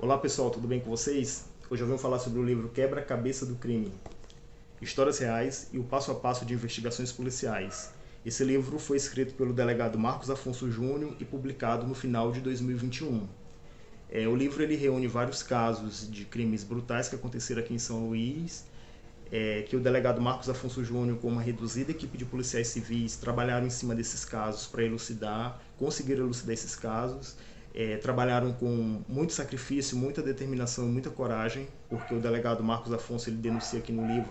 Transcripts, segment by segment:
Olá pessoal, tudo bem com vocês? Hoje eu venho falar sobre o livro Quebra-Cabeça do Crime, Histórias Reais e o Passo a Passo de Investigações Policiais. Esse livro foi escrito pelo delegado Marcos Afonso Júnior e publicado no final de 2021. O livro ele reúne vários casos de crimes brutais que aconteceram aqui em São Luís, que o delegado Marcos Afonso Júnior, com uma reduzida equipe de policiais civis, trabalharam em cima desses casos para elucidar, conseguiram elucidar esses casos. Trabalharam com muito sacrifício, muita determinação e muita coragem, porque o delegado Marcos Afonso ele denuncia aqui no livro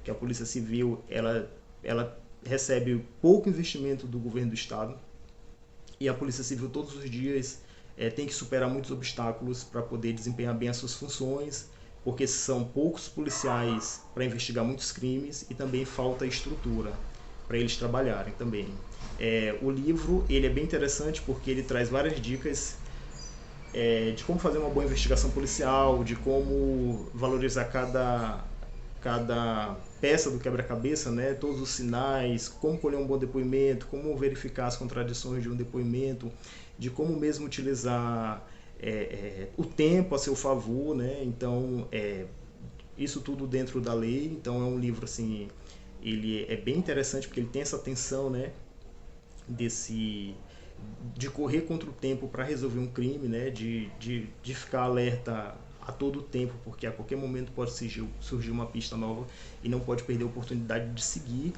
que a Polícia Civil ela recebe pouco investimento do governo do estado e a Polícia Civil todos os dias tem que superar muitos obstáculos para poder desempenhar bem as suas funções, porque são poucos policiais para investigar muitos crimes e também falta estrutura para eles trabalharem também. O livro ele é bem interessante porque ele traz várias dicas de como fazer uma boa investigação policial, de como valorizar cada peça do quebra-cabeça, né? Todos os sinais, como colher um bom depoimento, como verificar as contradições de um depoimento, de como mesmo utilizar o tempo a seu favor, né? Então, isso tudo dentro da lei. Então, é um livro assim, ele é bem interessante porque ele tem essa tensão, né? Desse de correr contra o tempo para resolver um crime, né? De ficar alerta a todo tempo, porque a qualquer momento pode surgir uma pista nova e não pode perder a oportunidade de seguir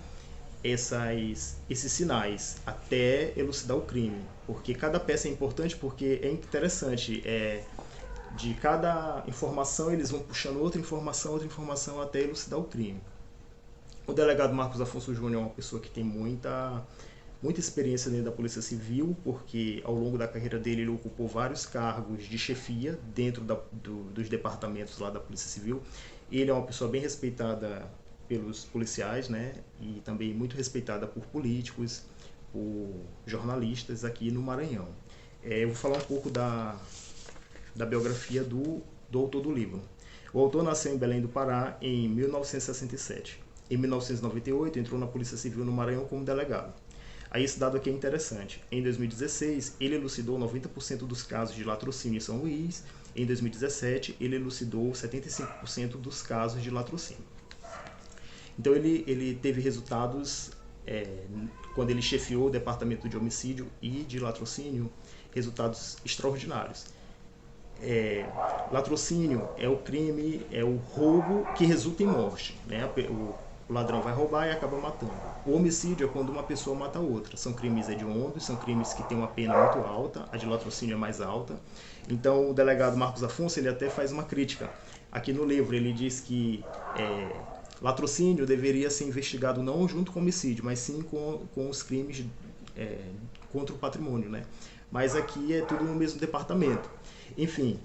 esses sinais até elucidar o crime. Porque cada peça é importante, porque é interessante. De cada informação eles vão puxando outra informação até elucidar o crime. O delegado Marcos Afonso Júnior é uma pessoa que tem muita experiência dentro da Polícia Civil, porque ao longo da carreira dele ele ocupou vários cargos de chefia dentro dos departamentos lá da Polícia Civil. Ele é uma pessoa bem respeitada pelos policiais, né? E também muito respeitada por políticos, por jornalistas aqui no Maranhão. Eu vou falar um pouco da biografia do autor do livro. O autor nasceu em Belém do Pará em 1967. Em 1998 entrou na Polícia Civil no Maranhão como delegado. Aí esse dado aqui é interessante. Em 2016, ele elucidou 90% dos casos de latrocínio em São Luís. Em 2017, ele elucidou 75% dos casos de latrocínio. Então ele teve resultados, quando ele chefiou o departamento de homicídio e de latrocínio, resultados extraordinários. Latrocínio é o crime, é o roubo que resulta em morte, né? O ladrão vai roubar e acaba matando. O homicídio é quando uma pessoa mata a outra. São crimes hediondos, são crimes que têm uma pena muito alta, a de latrocínio é mais alta. Então o delegado Marcos Afonso ele até faz uma crítica. Aqui no livro ele diz que latrocínio deveria ser investigado não junto com homicídio, mas sim com os crimes contra o patrimônio, né? Mas aqui é tudo no mesmo departamento. Enfim,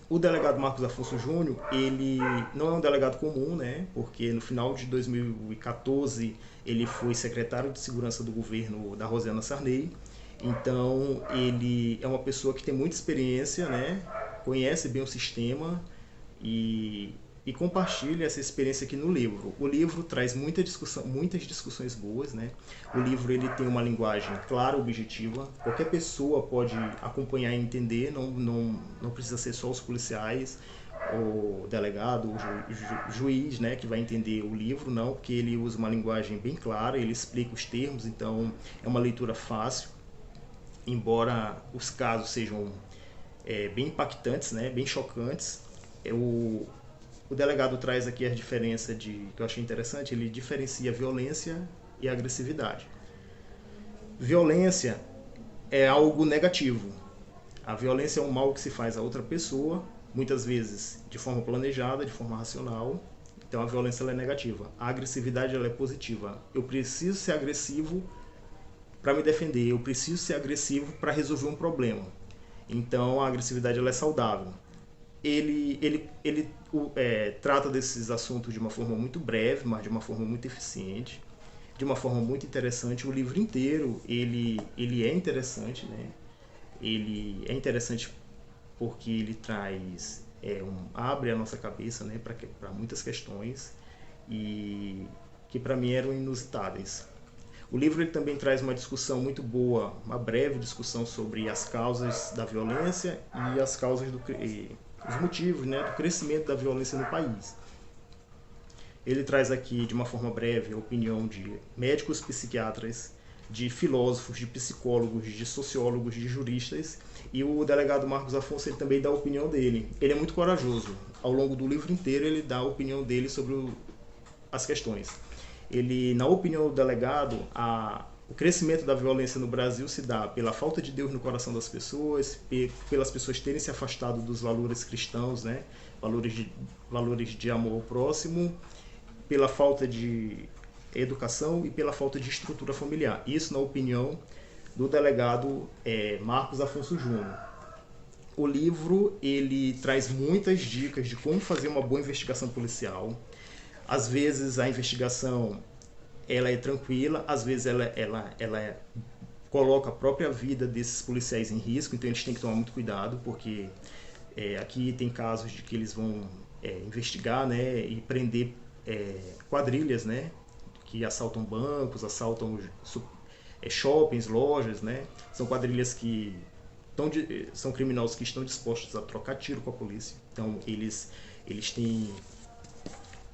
o delegado Marcos Afonso Júnior, ele não é um delegado comum, né? Porque no final de 2014 ele foi secretário de segurança do governo da Rosiana Sarney. Então ele é uma pessoa que tem muita experiência, né? Conhece bem o sistema e compartilha essa experiência aqui no livro. O livro traz muitas discussões boas, né? O livro ele tem uma linguagem clara, objetiva. Qualquer pessoa pode acompanhar e entender, não precisa ser só os policiais, o delegado, o juiz, né, que vai entender o livro, não, porque ele usa uma linguagem bem clara, ele explica os termos, então é uma leitura fácil, embora os casos sejam bem impactantes, né, bem chocantes. O delegado traz aqui a diferença que eu achei interessante, ele diferencia violência e agressividade. Violência é algo negativo. A violência é um mal que se faz a outra pessoa, muitas vezes de forma planejada, de forma racional. Então a violência ela é negativa. A agressividade ela é positiva. Eu preciso ser agressivo para me defender, eu preciso ser agressivo para resolver um problema. Então a agressividade ela é saudável. Ele trata desses assuntos de uma forma muito breve, mas de uma forma muito eficiente, de uma forma muito interessante. O livro inteiro ele é interessante, né? Ele é interessante porque ele traz abre a nossa cabeça, né, para muitas questões e que para mim eram inusitadas. O livro ele também traz uma discussão muito boa, uma breve discussão sobre as causas da violência e as causas os motivos, né, do crescimento da violência no país. Ele traz aqui, de uma forma breve, a opinião de médicos psiquiatras, de filósofos, de psicólogos, de sociólogos, de juristas, e o delegado Marcos Afonso ele também dá a opinião dele. Ele é muito corajoso. Ao longo do livro inteiro ele dá a opinião dele sobre as questões. Ele, na opinião do delegado, o crescimento da violência no Brasil se dá pela falta de Deus no coração das pessoas, pelas pessoas terem se afastado dos valores cristãos, né? valores de amor ao próximo, pela falta de educação e pela falta de estrutura familiar. Isso na opinião do delegado Marcos Afonso Júnior. O livro ele traz muitas dicas de como fazer uma boa investigação policial. Às vezes a investigação ela é tranquila, às vezes ela coloca a própria vida desses policiais em risco, então eles têm que tomar muito cuidado, porque aqui tem casos de que eles vão investigar, né, e prender quadrilhas, né, que assaltam bancos, assaltam shoppings, lojas, né? São quadrilhas que são criminosos que estão dispostos a trocar tiro com a polícia. Então eles têm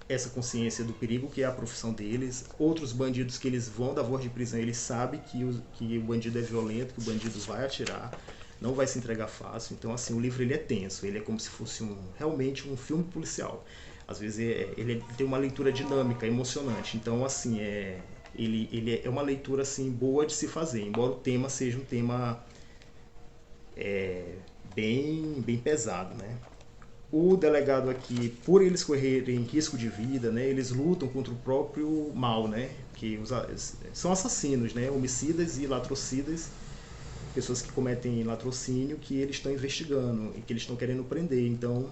essa consciência do perigo que é a profissão deles. Outros bandidos que eles vão dar voz de prisão, eles sabem que o bandido é violento, que o bandido vai atirar, não vai se entregar fácil. Então assim, o livro ele é tenso, ele é como se fosse realmente um filme policial. Às vezes ele tem uma leitura dinâmica, emocionante. Então, assim, ele é uma leitura assim, boa de se fazer, embora o tema seja um tema bem pesado, né? O delegado aqui, por eles correrem risco de vida, né, eles lutam contra o próprio mal, né? Que são assassinos, né? Homicidas e latrocidas, pessoas que cometem latrocínio, que eles estão investigando e que eles estão querendo prender. Então,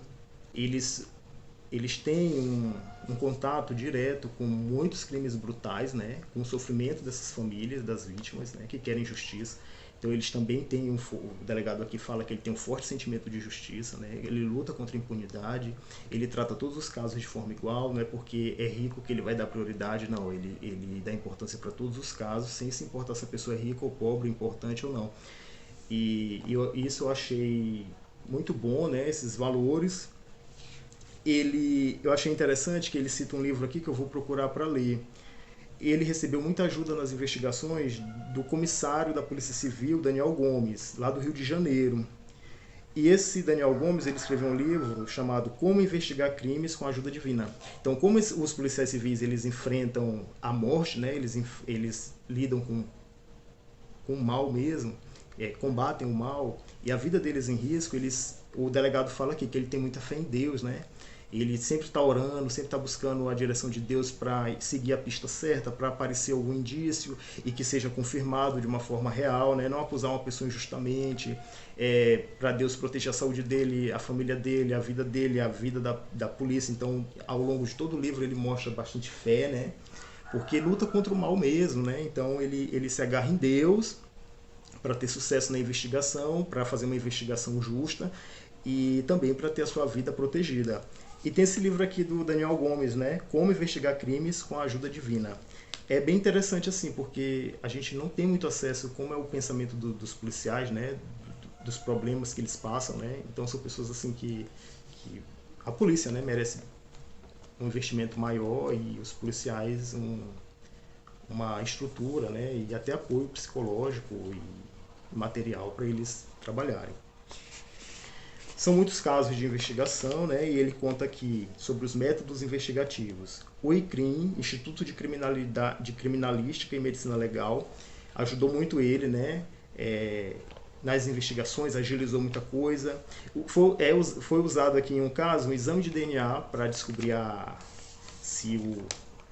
eles têm um contato direto com muitos crimes brutais, né, com o sofrimento dessas famílias, das vítimas, né, que querem justiça. Então eles também têm o delegado aqui fala que ele tem um forte sentimento de justiça, né, ele luta contra a impunidade, ele trata todos os casos de forma igual, não é porque é rico que ele vai dar prioridade, não, ele dá importância para todos os casos, sem se importar se a pessoa é rica ou pobre, importante ou não. Isso eu achei muito bom, né, esses valores. Eu achei interessante que ele cita um livro aqui que eu vou procurar para ler. Ele recebeu muita ajuda nas investigações do comissário da Polícia Civil, Daniel Gomes, lá do Rio de Janeiro. E esse Daniel Gomes ele escreveu um livro chamado Como Investigar Crimes com a Ajuda Divina. Então, como os policiais civis eles enfrentam a morte, né? Eles lidam com o mal mesmo, combatem o mal, e a vida deles em risco, o delegado fala aqui que ele tem muita fé em Deus, né? Ele sempre está orando, sempre está buscando a direção de Deus para seguir a pista certa, para aparecer algum indício e que seja confirmado de uma forma real, né? Não acusar uma pessoa injustamente, para Deus proteger a saúde dele, a família dele, a vida da polícia. Então, ao longo de todo o livro, ele mostra bastante fé, né? Porque luta contra o mal mesmo, né? Então, ele se agarra em Deus para ter sucesso na investigação, para fazer uma investigação justa e também para ter a sua vida protegida. E tem esse livro aqui do Daniel Gomes, né? Como Investigar Crimes com a Ajuda Divina. É bem interessante assim, porque a gente não tem muito acesso a como é o pensamento dos policiais, né? Dos problemas que eles passam, né? Então são pessoas assim que a polícia, né, merece um investimento maior e os policiais uma estrutura, né, e até apoio psicológico e material para eles trabalharem. São muitos casos de investigação, né, e ele conta aqui sobre os métodos investigativos. O ICRIM, Instituto de Criminalística e Medicina Legal, ajudou muito ele, né, nas investigações, agilizou muita coisa. Foi usado aqui em um caso um exame de DNA para descobrir se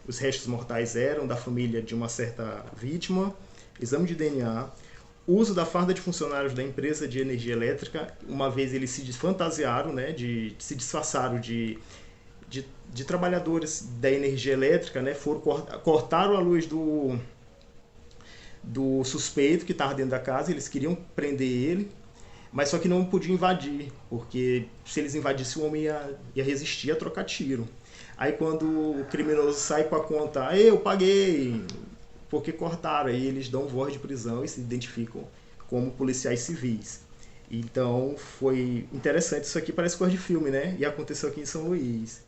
os restos mortais eram da família de uma certa vítima. Exame de DNA. Uso da farda de funcionários da empresa de energia elétrica. Uma vez eles se fantasiaram, né, se disfarçaram de trabalhadores da energia elétrica, né, cortaram a luz do suspeito que estava dentro da casa, eles queriam prender ele, mas só que não podiam invadir, porque se eles invadissem o homem ia resistir a trocar tiro. Aí quando o criminoso sai com a conta, eu paguei, porque cortaram. Aí eles dão voz de prisão e se identificam como policiais civis. Então foi interessante, isso aqui parece coisa de filme, né? E aconteceu aqui em São Luís.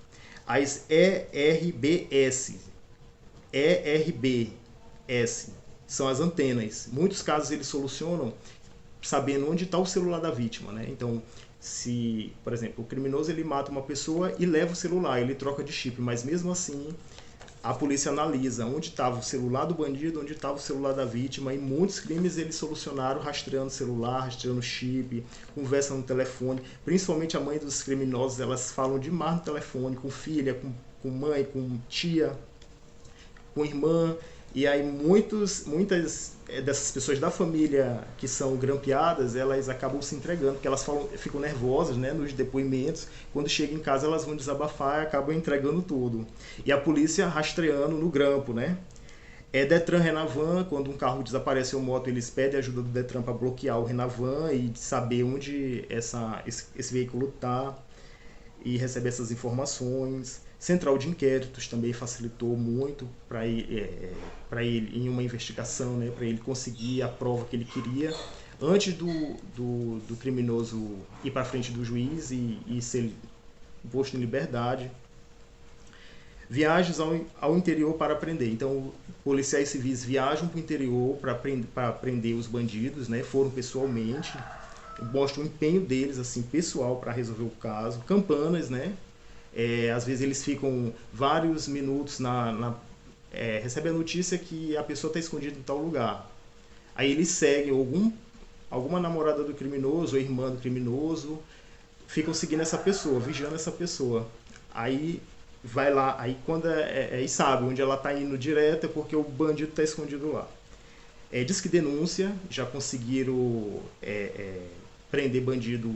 As ERBS são as antenas. Muitos casos eles solucionam sabendo onde está o celular da vítima, né? Então, se, por exemplo, o criminoso ele mata uma pessoa e leva o celular, ele troca de chip, mas mesmo assim a polícia analisa onde estava o celular do bandido, onde estava o celular da vítima, e muitos crimes eles solucionaram rastreando o celular, rastreando o chip, conversa no telefone. Principalmente a mãe dos criminosos, elas falam demais no telefone, com filha, com mãe, com tia, com irmã. E aí muitas dessas pessoas da família que são grampeadas, elas acabam se entregando, porque elas ficam nervosas, né, nos depoimentos. Quando chegam em casa elas vão desabafar e acabam entregando tudo. E a polícia rastreando no grampo, né? Detran, Renavan, quando um carro desaparece ou moto, eles pedem ajuda do Detran para bloquear o Renavan e saber onde esse veículo está e receber essas informações. Central de inquéritos também facilitou muito para ele em uma investigação, né, para ele conseguir a prova que ele queria antes do criminoso ir para frente do juiz e ser posto em liberdade. Viagens ao interior para prender. Então, policiais civis viajam para o interior para prender os bandidos, né, foram pessoalmente, mostram o empenho deles assim pessoal para resolver o caso. Campanas, né? Às vezes eles ficam vários minutos recebe a notícia que a pessoa está escondida em tal lugar. Aí eles seguem alguma namorada do criminoso ou irmã do criminoso, ficam seguindo essa pessoa, vigiando essa pessoa. Aí vai lá, aí quando e sabe onde ela está indo direto é porque o bandido está escondido lá. Diz que denúncia, já conseguiram prender bandido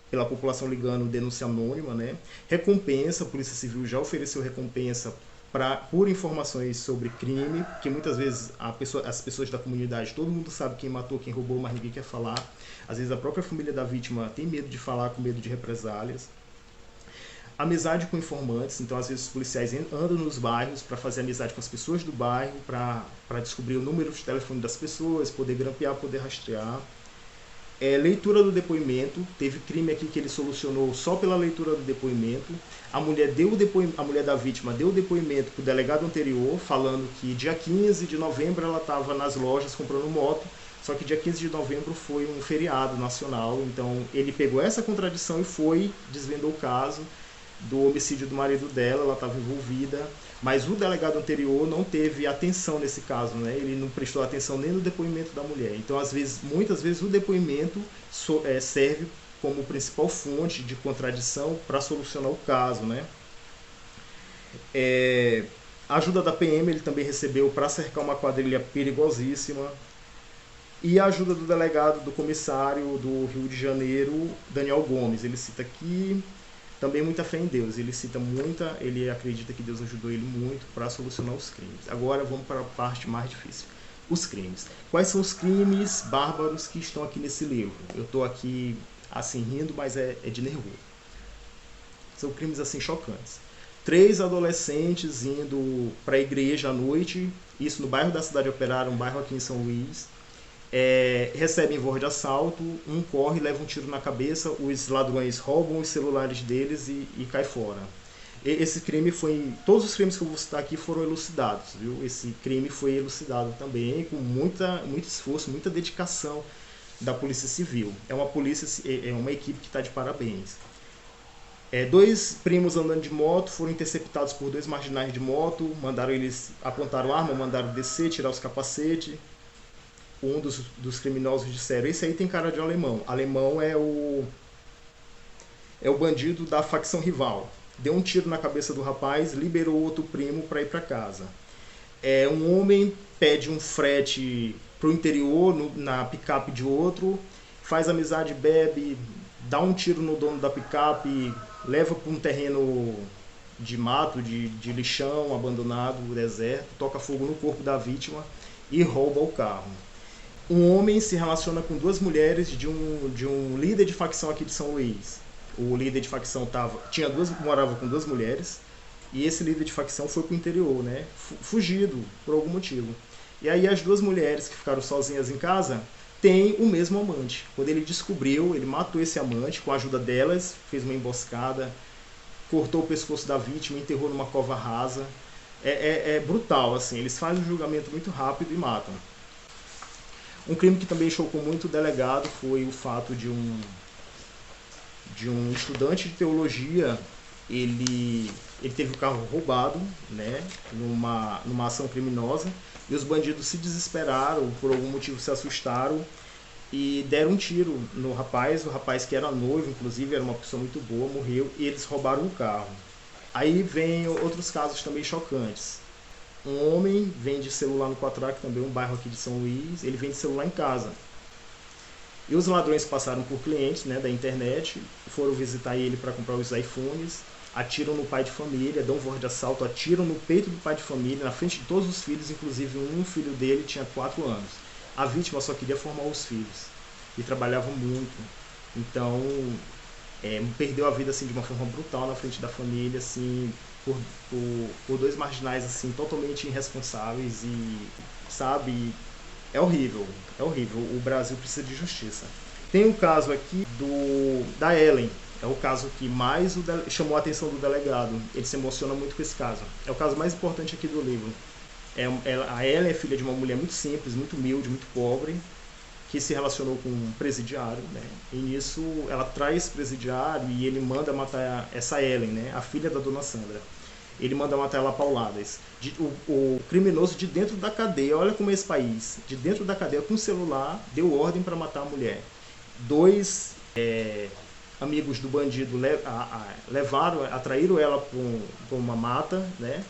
pela população ligando denúncia anônima, né? Recompensa, a Polícia Civil já ofereceu recompensa por informações sobre crime, que muitas vezes as pessoas da comunidade, todo mundo sabe quem matou, quem roubou, mas ninguém quer falar. Às vezes a própria família da vítima tem medo de falar, com medo de represálias. Amizade com informantes, então às vezes os policiais andam nos bairros para fazer amizade com as pessoas do bairro, para descobrir o número de telefone das pessoas, poder grampear, poder rastrear. Leitura do depoimento, teve crime aqui que ele solucionou só pela leitura do depoimento. A mulher da vítima deu o depoimento para o delegado anterior, falando que dia 15 de novembro ela estava nas lojas comprando moto, só que dia 15 de novembro foi um feriado nacional, então ele pegou essa contradição e desvendou o caso do homicídio do marido dela, ela estava envolvida, mas o delegado anterior não teve atenção nesse caso, né? Ele não prestou atenção nem no depoimento da mulher. Então, muitas vezes o depoimento serve como principal fonte de contradição para solucionar o caso, né? A ajuda da PM ele também recebeu para cercar uma quadrilha perigosíssima. E a ajuda do delegado, do comissário do Rio de Janeiro, Daniel Gomes. Ele cita aqui também muita fé em Deus. Ele acredita que Deus ajudou ele muito para solucionar os crimes. Agora vamos para a parte mais difícil. Os crimes. Quais são os crimes bárbaros que estão aqui nesse livro? Eu estou aqui assim rindo, mas é de nervoso. São crimes assim chocantes. 3 adolescentes indo para a igreja à noite, isso no bairro da Cidade Operária, um bairro aqui em São Luís. Recebem voz de assalto, um corre, leva um tiro na cabeça, os ladrões roubam os celulares deles e cai fora. Esse crime todos os crimes que eu vou citar aqui foram elucidados, viu? Esse crime foi elucidado também com muito esforço, muita dedicação da Polícia Civil. É uma equipe que está de parabéns. 2 primos andando de moto foram interceptados por 2 marginais de moto, apontaram arma, mandaram descer, tirar os capacetes. Um dos criminosos disseram: esse aí tem cara de alemão. Alemão é o bandido da facção rival. Deu um tiro na cabeça do rapaz, liberou outro primo para ir para casa. Um homem pede um frete para o interior, na picape de outro, faz amizade, bebe, dá um tiro no dono da picape, leva para um terreno de mato, de lixão, abandonado, deserto, toca fogo no corpo da vítima e rouba o carro. Um homem se relaciona com 2 mulheres de um líder de facção aqui de São Luís. O líder de facção morava com 2 mulheres, e esse líder de facção foi para o interior, né? Fugido por algum motivo. E aí as duas mulheres que ficaram sozinhas em casa têm o mesmo amante. Quando ele descobriu, ele matou esse amante com a ajuda delas, fez uma emboscada, cortou o pescoço da vítima, enterrou numa cova rasa. É brutal, assim, eles fazem um julgamento muito rápido e matam. Um crime que também chocou muito o delegado foi o fato de um estudante de teologia, ele teve o carro roubado, né, numa ação criminosa, e os bandidos se desesperaram, por algum motivo se assustaram e deram um tiro no rapaz. O rapaz, que era noivo, inclusive, era uma pessoa muito boa, morreu, e eles roubaram o carro. Aí vem outros casos também chocantes. Um homem vende celular no Quatraque, também um bairro aqui de São Luís, ele vende celular em casa. E os ladrões passaram por clientes, né, da internet, foram visitar ele para comprar os iPhones, atiram no pai de família, dão voz de assalto, atiram no peito do pai de família, na frente de todos os filhos, inclusive um filho dele tinha 4 anos. A vítima só queria formar os filhos e trabalhava muito. Então, perdeu a vida assim de uma forma brutal na frente da família, assim, por dois marginais assim totalmente irresponsáveis e, sabe, é horrível, é horrível. O Brasil precisa de justiça. Tem um caso aqui da Ellen, é o caso que mais chamou a atenção do delegado. Ele se emociona muito com esse caso. É o caso mais importante aqui do livro. A Ellen é filha de uma mulher muito simples, muito humilde, muito pobre, que se relacionou com um presidiário, né? E nisso ela traz esse presidiário e ele manda matar essa Ellen, né? A filha da dona Sandra. Ele manda matar ela a pauladas. O criminoso de dentro da cadeia, olha como é esse país, de dentro da cadeia com o celular, deu ordem para matar a mulher. 2 amigos do bandido atraíram ela para uma mata, né?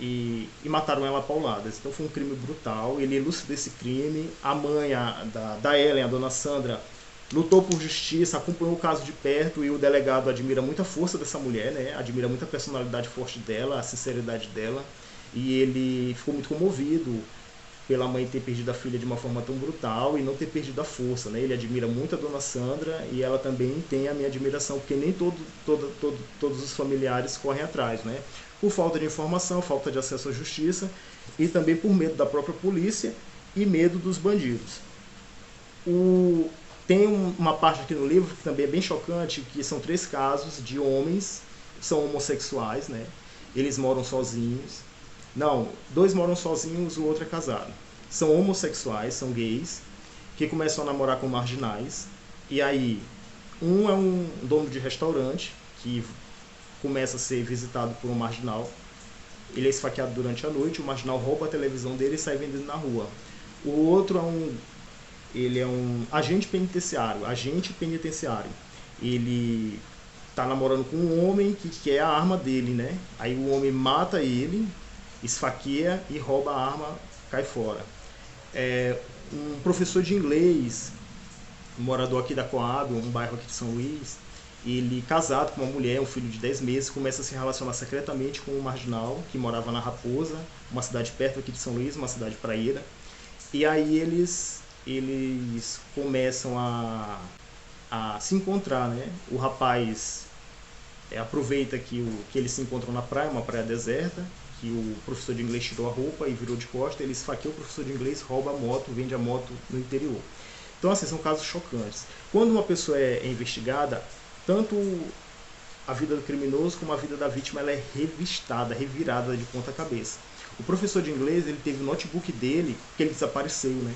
E mataram ela a pauladas. Então foi um crime brutal. Ele elucidou esse crime. A mãe da Ellen, a dona Sandra, lutou por justiça, acompanhou o caso de perto, e o delegado admira muito a força dessa mulher, né? Admira muito a personalidade forte dela, a sinceridade dela, e ele ficou muito comovido pela mãe ter perdido a filha de uma forma tão brutal e não ter perdido a força, né? Ele admira muito a dona Sandra, e ela também tem a minha admiração, porque nem todos os familiares correm atrás, né? Por falta de informação, falta de acesso à justiça, e também por medo da própria polícia e medo dos bandidos. Tem uma parte aqui no livro que também é bem chocante, que são 3 casos de homens que são homossexuais, né? Eles moram sozinhos. Não, 2 moram sozinhos, o outro é casado. São homossexuais, são gays, que começam a namorar com marginais. E aí, um é um dono de restaurante, que começa a ser visitado por um marginal. Ele é esfaqueado durante a noite, o marginal rouba a televisão dele e sai vendendo na rua. O outro ele é um agente penitenciário. Ele tá namorando com um homem que quer a arma dele, né? Aí o homem mata ele, esfaqueia e rouba a arma, cai fora. Um professor de inglês, um morador aqui da Coab, um bairro aqui de São Luís, ele, casado com uma mulher, um filho de 10 meses, começa a se relacionar secretamente com um marginal que morava na Raposa, uma cidade perto aqui de São Luís, uma cidade praieira. E aí eles começam a se encontrar, né? O rapaz aproveita que eles se encontram na praia, uma praia deserta, que o professor de inglês tirou a roupa e virou de costa, ele esfaqueia o professor de inglês, rouba a moto, vende a moto no interior. Então, assim, são casos chocantes. Quando uma pessoa é investigada, tanto a vida do criminoso como a vida da vítima, ela é revirada de ponta cabeça. O professor de inglês, ele teve o notebook dele, que ele desapareceu, né?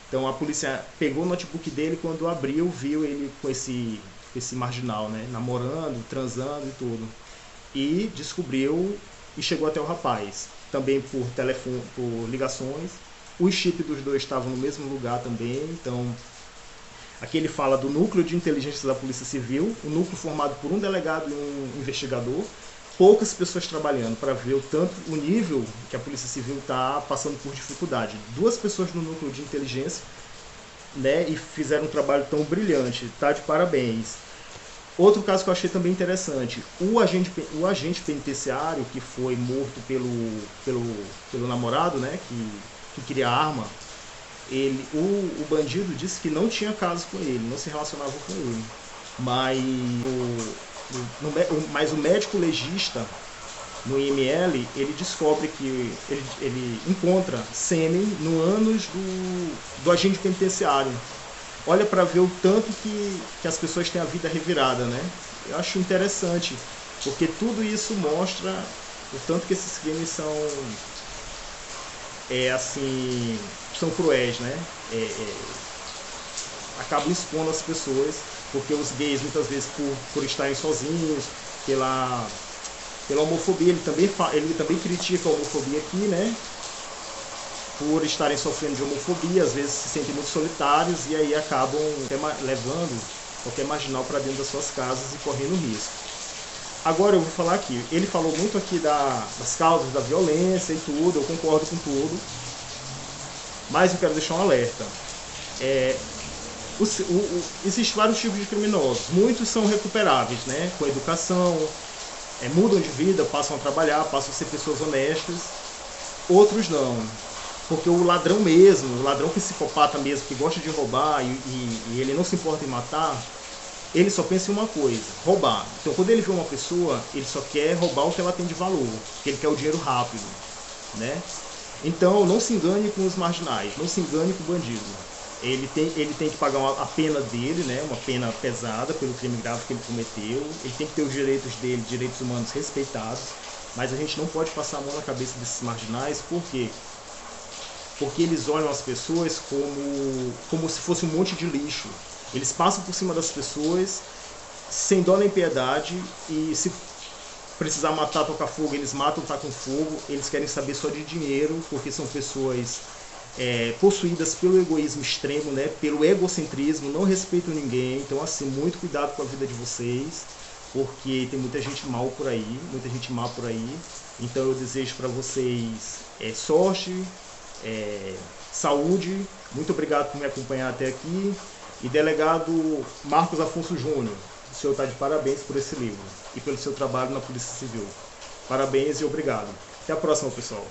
Então a polícia pegou o notebook dele, quando abriu, viu ele com esse marginal, né? Namorando, transando e tudo. E descobriu e chegou até o rapaz. Também por telefone, por ligações. Os chips dos dois estavam no mesmo lugar também, então... Aqui ele fala do núcleo de inteligência da Polícia Civil, um núcleo formado por um delegado e um investigador, poucas pessoas trabalhando para ver o nível que a Polícia Civil está passando por dificuldade. 2 pessoas no núcleo de inteligência, né, e fizeram um trabalho tão brilhante, tá de parabéns. Outro caso que eu achei também interessante, o agente penitenciário que foi morto pelo namorado, né, que queria arma. O bandido disse que não tinha caso com ele, não se relacionava com ele. Mas o médico legista no IML, ele descobre que ele encontra sêmen no ânus do agente penitenciário. Olha para ver o tanto que as pessoas têm a vida revirada, né? Eu acho interessante, porque tudo isso mostra o tanto que esses crimes são cruéis, né? Acabam expondo as pessoas, porque os gays muitas vezes por estarem sozinhos, pela homofobia, ele também critica a homofobia aqui, né? Por estarem sofrendo de homofobia, às vezes se sentem muito solitários e aí acabam levando qualquer marginal para dentro das suas casas e correndo risco. Agora eu vou falar aqui, ele falou muito aqui das causas da violência e tudo, eu concordo com tudo, mas eu quero deixar um alerta. Existem vários tipos de criminosos, muitos são recuperáveis, né? Com educação, mudam de vida, passam a trabalhar, passam a ser pessoas honestas, outros não. Porque o ladrão mesmo, o ladrão psicopata mesmo, que gosta de roubar e ele não se importa em matar, ele só pensa em uma coisa, roubar. Então quando ele vê uma pessoa, ele só quer roubar o que ela tem de valor, porque ele quer o dinheiro rápido, né? Então não se engane com os marginais, não se engane com o bandido. Ele tem que pagar a pena dele, né? Uma pena pesada pelo crime grave que ele cometeu. Ele tem que ter os direitos dele, direitos humanos respeitados. Mas a gente não pode passar a mão na cabeça desses marginais, por quê? Porque eles olham as pessoas como se fosse um monte de lixo. Eles passam por cima das pessoas sem dó nem piedade e se precisar matar, tocar fogo, eles matam, tacam fogo. Eles querem saber só de dinheiro, porque são pessoas possuídas pelo egoísmo extremo, né? Pelo egocentrismo, não respeitam ninguém. Então, assim, muito cuidado com a vida de vocês, porque tem muita gente mal por aí, muita gente má por aí. Então eu desejo para vocês sorte, saúde. Muito obrigado por me acompanhar até aqui. E delegado Marcos Afonso Júnior, o senhor está de parabéns por esse livro e pelo seu trabalho na Polícia Civil. Parabéns e obrigado. Até a próxima, pessoal.